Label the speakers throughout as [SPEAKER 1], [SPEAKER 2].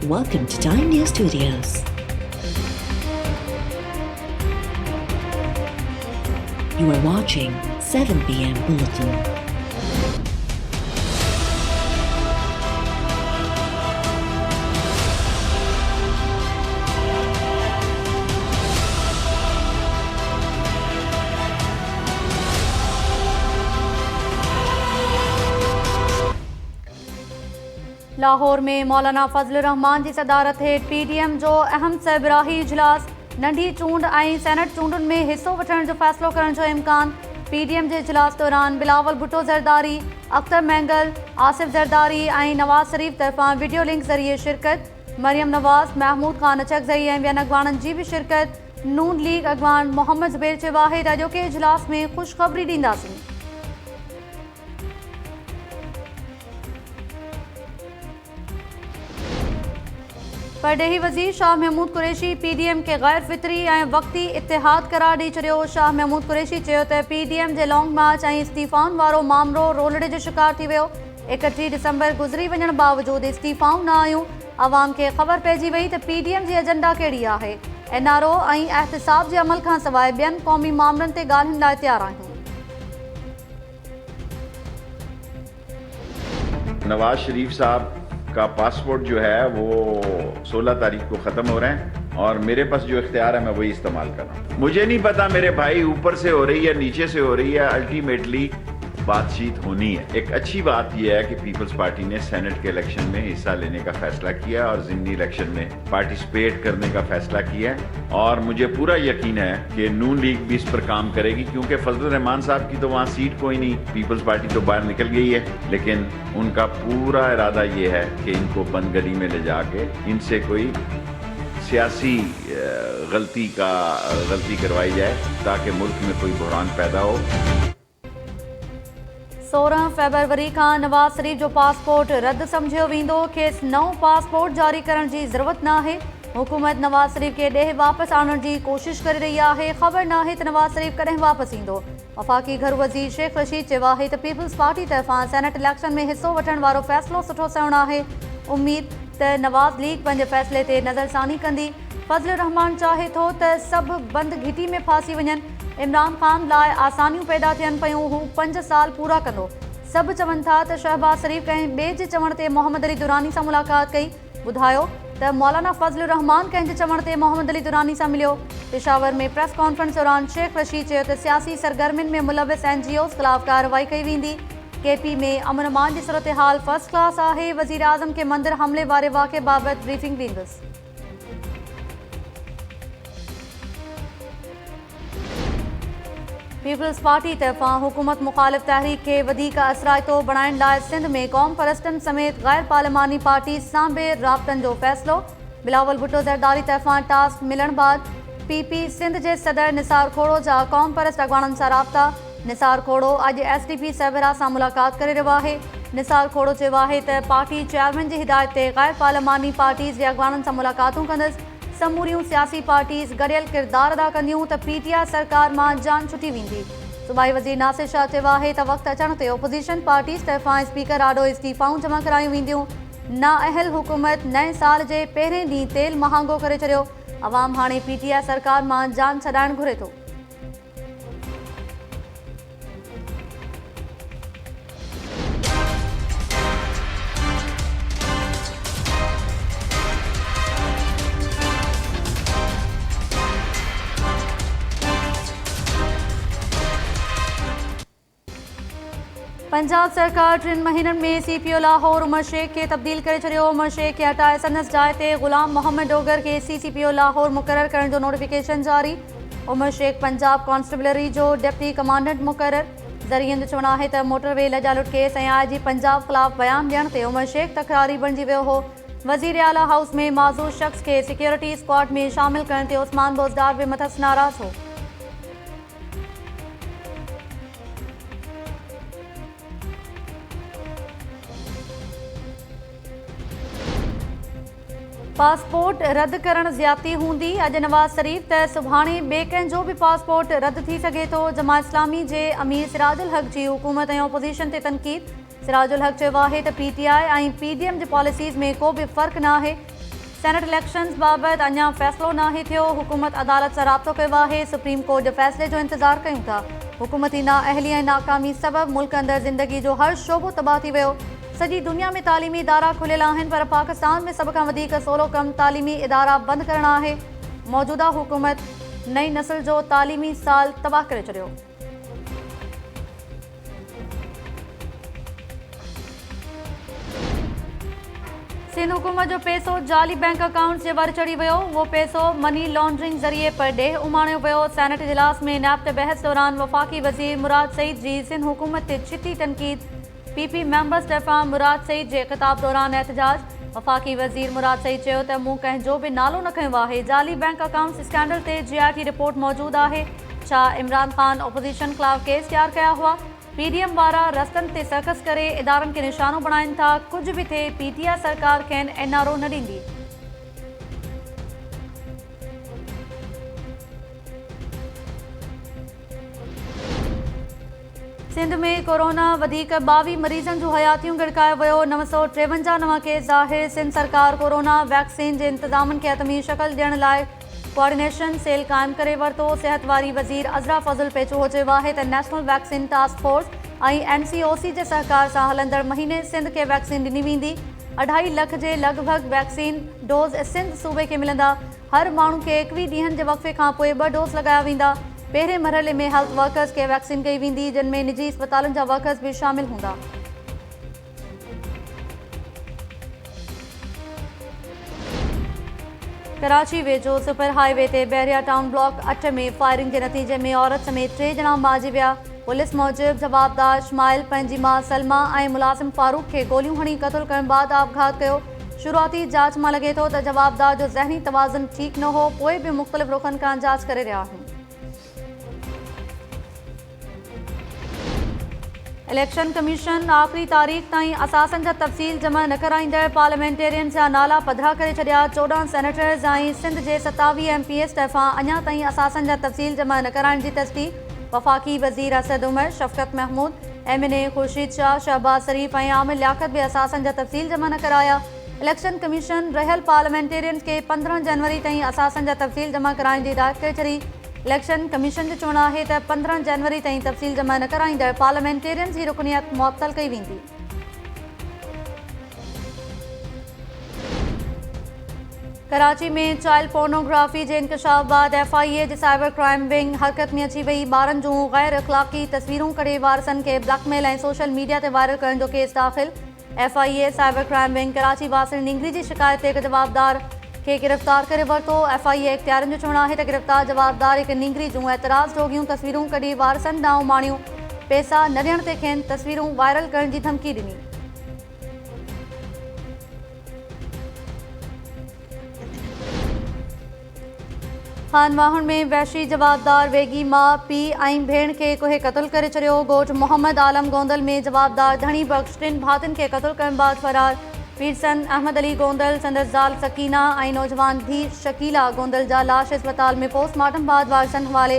[SPEAKER 1] Welcome to Time News Studios. You are watching 7 p.m. Bulletin.
[SPEAKER 2] Lahore में मौलाना फजल रहमान की सदारत हेठ पीडीएम जो अहम सरबराही इजलास नंढी चूंड ऐं सेनेट चूंडुनि में हिस्सो वठण जो फ़ैसिलो करण जो इम्कान। पीडीएम के इजलास दौरान बिलावल भुट्टो ज़रदारी, अख्तर मैंगल, आसिफ ज़रदारी ऐं नवाज़ शरीफ तरफ़ां वीडियो लिंक ज़रिए शिरकत। मरियम नवाज़, महमूद खान अचकज़ई ऐं ॿियनि अॻवाननि जी बि शिरकत। नून लीग अॻवान मोहम्मद ज़ुबैर चयो आहे त अॼोके इजलास में ख़ुशख़बरी ॾींदासीं। परडेही वज़ीर शाह महमूद कुरैशी पीडीएम के गैर फितरी ऐं वक़्ती इतिहाद करार ॾेई छॾियो। शाह महमूद कुरैशी चयो त पीडीएम जे लॉन्ग मार्च ऐं इस्तीफ़ाउनि वारो मामिलो रोलड़े जो शिकार थी वियो। 31 दिसंबर गुज़री वञण बावजूदि इस्तीफ़ाऊं न आयूं। अवाम खे ख़बर पइजी वई त पीडीएम जी एजेंडा कहिड़ी आहे। एनआरओ ऐं एहतिसाब जे अमल खां सवाइ ॿियनि क़ौमी मामलनि ते ॻाल्हियुनि लाइ तयारु आहियूं।
[SPEAKER 3] नवाज शरीफ साहब का पासपोर्ट जो है वो 16 तारीख को ख़त्म हो रहे हैं और मेरे पास जो इख्तियार है मैं वही इस्तेमाल कर रहा हूँ। मुझे नहीं पता मेरे भाई ऊपर से हो रही है नीचे से हो रही है, अल्टीमेटली बातचीत होनी है। एक अच्छी बात यह है कि पीपल्स पार्टी ने सेनेट के इलेक्शन में हिस्सा लेने का फैसला किया और ज़िमनी इलेक्शन में पार्टिसिपेट करने का फैसला किया है और मुझे पूरा यकीन है कि नून लीग भी इस पर काम करेगी क्योंकि फजल रहमान साहब की तो वहाँ सीट कोई नहीं, पीपल्स पार्टी तो बाहर निकल गई है, लेकिन उनका पूरा इरादा ये है कि इनको बंद गली में ले जाके इनसे कोई सियासी गलती करवाई जाए ताकि मुल्क में कोई बहरान पैदा हो।
[SPEAKER 2] 16 फरवरी का नवाज शरीफ जो पासपोर्ट रद्द समझियो वेंदो। खेसि नओं पासपोर्ट जारी करण जी ज़रूरत न आहे। हुकूमत नवाज शरीफ के ॾे वापस आणण जी कोशिश करे रही आहे। ख़बर न आहे त नवाज शरीफ कॾहिं वापस ईंदो। वफ़ाक़ी घर वज़ीर शेख रशीद चयो आहे त पीपल्स पार्टी तरफ़ां सेनेट इलेक्शन में हिस्सो वठण वारो फ़ैसिलो सुठो सवणो आहे। उम्मीद त नवाज लीग पंहिंजे फ़ैसिले ते नज़रसानी कंदी। फजल रहमान चाहे थो त सभु बंद घिटी में फासी वञनि। इमरान खान लाइ आसानियूं पैदा थियनि पयूं, हू 5 साल पूरा कंदो। सभु चवनि था त शहबाज शरीफ कंहिं ॿिए जे चवण ते मोहम्मद अली दुरानी सां मुलाक़ात कई। ॿुधायो त मौलाना फजल रहमान कंहिंजे चवण ते मोहम्मद अली दुरानी सां मिलियो। पेशावर में प्रेस कॉन्फ्रेंस दौरान शेख रशीद चयो त सियासी सरगर्मियुनि में मुलविस एनजीओस ख़िलाफ़ कार्रवाई कई वेंदी। केपी में अमन अमान जी सूरत हाल फर्स्ट क्लास आहे। वज़ीर आज़म खे मंदिर हमले वारे वाक़े बाबति ब्रीफिंग ॾींदुसि। पीपल्स पार्टी तरफ़ां हुकूमत मुखालिफ़ तहरीक खे वधीक असराइतो बणाइण लाइ सिंध में क़ौम परस्तनि समेत गैर पार्लिमानी पार्टी सां बि राब्तनि जो फ़ैसिलो। बिलावल भुट्टो ज़रदारी तरफ़ां टास्क मिलण बाद पीपी सिंध जे सदर निसार खोड़ो जा क़ौम परस्त अॻवाननि सां राब्ता। निसार खोड़ो अॼु SDP सरबराह सां मुलाक़ात करे रहियो आहे। निसार खोड़ो चयो आहे त पार्टी चेयरमैन जी हिदायत ते गैर पार्लिमानी पार्टीज़ जे अॻवाननि सां मुलाक़ातूं कंदसि। समूरियूं सियासी पार्टीज़ गॾियल किरदारु अदा कंदियूं त PTI सरकार मां जान छुटी वेंदी। सूबाई वज़ीर नासिर शाह चयो आहे त वक़्तु अचण ते ओपोज़िशन पार्टीज़ तरफ़ां स्पीकर आॾो इस्तीफ़ाऊं जमा करायूं वेंदियूं। नाअहल हुकूमत नए साल जे पहिरें ॾींहुं तेल महांगो करे छॾियो। अवाम हाणे PTI सरकार मां जान छॾाइणु घुरे थो। पंजाब सरकार 3 महीननि में CPO लाहौर उमर शेख के तब्दील करे छॾियो। उमर शेख खे हटाए संदसि जाइ ते ग़ुलाम मोहम्मद डोगर के CPO लाहौर मुक़ररु करण जो नोटिफिकेशन जारी। उमर शेख पंजाब कॉन्स्टेबलरी जो डिप्टी कमांडेंट मुक़ररु। ज़रियनि जो चवणु आहे त मोटरवे लजालुट केस ऐं IG पंजाब ख़िलाफ़ बयान ॾियण ते उमर शेख तकरारी बणिजी वियो हो। वज़ीर आला हाउस में माज़ूर शख़्स खे सिक्योरिटी स्क्वाड में शामिल करण ते उस्मान बोज़दार बि मथस नाराज़ हो। पासपोर्ट रद्द करण ज़्यादती हूंदी। अॼु नवाज़ शरीफ त सुभाणे ॿिए कंहिंजो बि पासपोर्ट रद्द थी सघे थो। जमात इस्लामी जे अमीर सिराजुल हक़ जी हुकूमत ऐं ओपोज़िशन ते तनक़ीद। सिराजुल हक़ चयो आहे त PTI ऐं PDM जी पॉलिसीज़ में को बि फ़र्क़ु न आहे। सेनेट इलेक्शंस बाबति अञा फ़ैसिलो नाहे थियो। हुकूमत अदालत सां राब्तो कयो आहे। सुप्रीम कोर्ट जे फ़ैसिले जो इंतज़ारु कयूं था। हुकूमती नाअहली ऐं नाकामी सबबि मुल्क अंदरि ज़िंदगी जो हर शोबो तबाह थी वियो। सॼी दुनिया में तालीमी इदारा खुलियल आहिनि, पर पाकिस्तान में सभ खां वधीक सवलो कमु तालीमी इदारा बंदि करणु आहे। मौजूदा हुकूमत नई नस्ल जो तालीमी साल तबाह करे छॾियो। सिंध हुकूमत जो पैसो जाली बैंक अकाउंट्स जे वर चढ़ी वियो। वो पैसो मनी लॉन्ड्रिंग ज़रिए परॾेह उमाणियो वियो। सेनेट इजलास में नैब ते बहस दौरान वफ़ाक़ी वज़ीर मुराद सईद जी सिंध हुकूमत ते छिती तनक़ीद। पीपी मेंबर्स तरफ़ां मुराद सईद जे ख़िताब दौरान एहतजाज। वफ़ाक़ी वज़ीर मुराद सईद चयो त मूं कंहिंजो बि नालो न खंयो आहे। जाली बैंक अकाउंट्स स्कैंडल ते GIT रिपोर्ट मौजूदु आहे। छा इमरान ख़ान ऑपोज़िशन ख़िलाफ़ केस तयारु कया हुआ? PDM वारा रस्तनि ते सर्कस करे इदारनि खे निशानो बणाइनि था। कुझु बि थिए PTI सरकार खेनि NRO न ॾींदी। सिंध में कोरोना वधीक 22 मरीज़नि जूं हयातियूं गिड़कायो वियो। 953 नवां केस ज़ाहिर। सिंध सरकार कोरोना वैक्सीन जे इंतज़ामनि खे हतमी शक्ल ॾियण लाइ कोऑर्डिनेशन सेल क़ाइमु करे वरितो। सिहत वारी वज़ीर अज़रा फज़ल पेचो चयो आहे त नेशनल वैक्सीन टास्क फोर्स ऐं NCOC जे सहकार सां हलंदड़ महीने सिंध खे वैक्सीन ॾिनी वेंदी। 2.5 लख जे लॻभॻि वैक्सीन डोज़ सिंध सूबे खे मिलंदा। हर माण्हू खे 21 ॾींहनि जे वक़्फ़े खां पोइ 2 डोज़ लॻाया वेंदा। पहिरें मरहले में हेल्थ वर्कर्स खे वैक्सीन कई वेंदी, जिन में निजी अस्पतालनि जा वर्कर्स भी शामिल हूंदा। कराची वेझो सुपर हाईवे ते बहरिया टाउन ब्लॉक 8 में फायरिंग के नतीजे में औरत समेत 3 ॼणा मारिजी विया। पुलिस मूजिब जवाबदार इस्माइल पंहिंजी मां सलमा ऐं मुलाज़िम फारूक खे गोलियूं हणी क़त्ल करण बाद आपघात कयो। शुरूआती जांच मां लॻे थो त जवाबदार जो ज़हनी तवाज़ुन ठीक न हो। पोइ बि मुख़्तलिफ़ रुखनि खां जांच करे रहिया आहिनि। इलेक्शन कमीशन आख़िरी तारीख़ ताईं असासन जा तफ़सील जमा न कराईंदड़ पार्लियामेंटेरियन जा नाला पधरा करे छॾिया। 14 सेनेटर्स ऐं सिंध जे 27 MPs तरफ़ां अञा ताईं असासन जा तफ़सील जमा न कराइण जी तस्दीक़। वफ़ाक़ी वज़ीर असद उमर, शफ़क़त महमूद, MNA ख़ुर्शीद शाह, शहबाज शरीफ़ ऐं आमिर लियाक़त बि असासन जा तफ़सील जमा न कराया। इलेक्शन कमीशन रहियल पार्लियामेंटेरियन खे 15 जनवरी ताईं असासन जा तफ़सील जमा कराइण जी हिदायत करे छॾी। इलेक्शन कमीशन जो चवणु आहे त 15 जनवरी ताईं तफ़सील जमा न कराईंदड़ पार्लियामेंटेरियन जी रुकनियत मुअत्तल कई वेंदी। कराची में चाइल्ड पोर्नोग्राफी जे इंकशाफ बाद FIA जी साइबर क्राइम विंग हरकत में अची वई। ॿारनि जूं गैर अख़लाक़ी तस्वीरूं कढे वारसनि खे ब्लैकमेल ऐं सोशल मीडिया ते वायरल करण जो केस दाख़िल। FIA cyber crime wing Karachi वासिन निंगरी जी शिकायत ते हिकु जवाबदार खे गिरफ़्तार करे वरितो। FIA इख़्तियारनि जो चवणु आहे त गिरफ़्तार जवाबदार हिकु निंगरी जूं एतराज़ जोगियूं तस्वीरूं कढी वारसनि ॾांहुं माणियूं। पैसा न ॾियण ते खेनि तस्वीरूं वायरल करण जी धमकी ॾिनी। खानवाहन में वहशी जवाबदार वेगी माउ पीउ ऐं भेण खे कोहे क़त्ल करे छॾियो। ॻोठ मोहम्मद आलम गोंदल में जवाबदार धणी बख़्श 3 भातियुनि खे क़त्ल करण बाद फरार। पीरसन अहमद अली गोंदल, संदसि ज़ाल सकीना ऐं नौजवान धीउ शकीला गोंदल जा लाश अस्पताल में पोस्टमार्टम बाद वारसनि हवाले।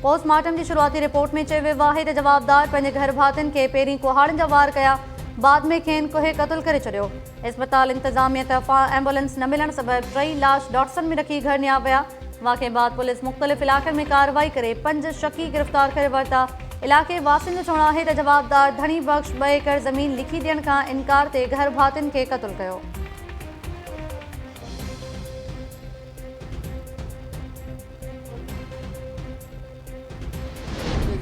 [SPEAKER 2] पोस्टमार्टम जी शुरूआती रिपोर्ट में चयो वियो आहे त जवाबदार पंहिंजे घर भातियुनि खे पहिरीं कुहाड़नि जा वार कया, बाद में खेनि कोहे क़त्ल करे छॾियो। अस्पताल इंतज़ामिया तरफ़ां एम्बुलेंस न मिलण सबबि 3 लाश डॉटसन में रखी घर निया विया। वाक़े बाद पुलिस मुख़्तलिफ़ इलाक़नि में कार्रवाई करे 5 शकी गिरफ़्तार करे वरिता। इलाक़े वासियुनि जो चवणु आहे त जवाबदार धणी बख़्श 2 एकड़ ज़मीन लिखी ॾियण खां इनकार ते घर भातियुनि खे क़त्ल कयो।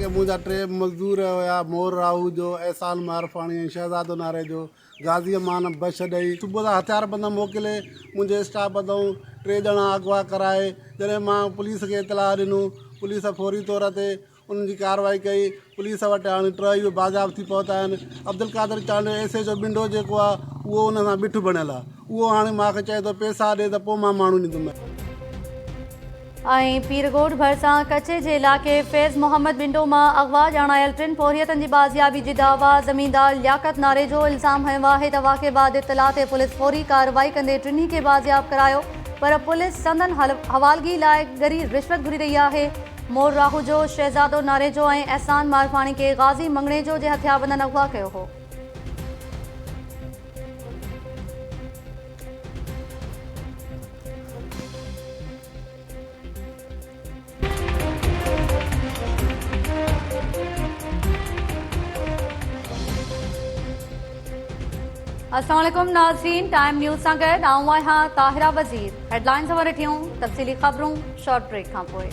[SPEAKER 4] मुंहिंजा 3 मज़दूर हुया, मोर राहू जो, एहसान मारफाणी ऐं शहज़ादो नारे जो, गाज़ी मान बश ॾेई सुबुह जा हथियार बंद मोकिले मुंहिंजे स्टाफ बंदूं 3 ॼणा अगवा कराए। जॾहिं मां पुलिस खे इतलाह ॾिनो, पुलिस फौरी तौर ते उन्हनि जी कार्रवाई कई। पुलिस वटि हाणे 3 इहो बाज़ाब थी पहुता आहिनि। अब्दुल कादिर चांडे एसे जो बिंडो जेको आहे उहो उन सां बिठु बणियल आहे। उहो हाणे मूंखे चए थो पैसा ॾे त पोइ मां माण्हू ॾींदुमि।
[SPEAKER 2] ऐं पीरगोट भरिसां कचे जे इलाइक़े फैज़ मोहम्मद बिंडो मां अगवा ॼाणायल 3 फोरियतनि जी बाज़ियाबी जी दावा। ज़मींदार लियाकत नारे जो इल्ज़ाम हयो आहे त वाक़े बाद इतला ते पुलिस फौरी कार्रवाई कंदे 3 खे बाज़ियाब करायो, पर पुलिस संदन हवालगी लाइ गरी रिश्वत घुरी रही आहे। मोर राहू जो, शहज़ादो नारे जो ऐं एहसान मारफाणी खे गाज़ी मंगणे जो जे हथियारबंदनि अगवा कयो हो। अस्सलाम वालेकुम नाज़रीन, टाइम न्यूज़ सां गॾु आऊं आहियां ताहिरा वज़ीर। हेडलाइन्स ख़बर ॾिठियूं, तफ़सीली ख़बरूं शॉर्ट ब्रेक खां पोइ।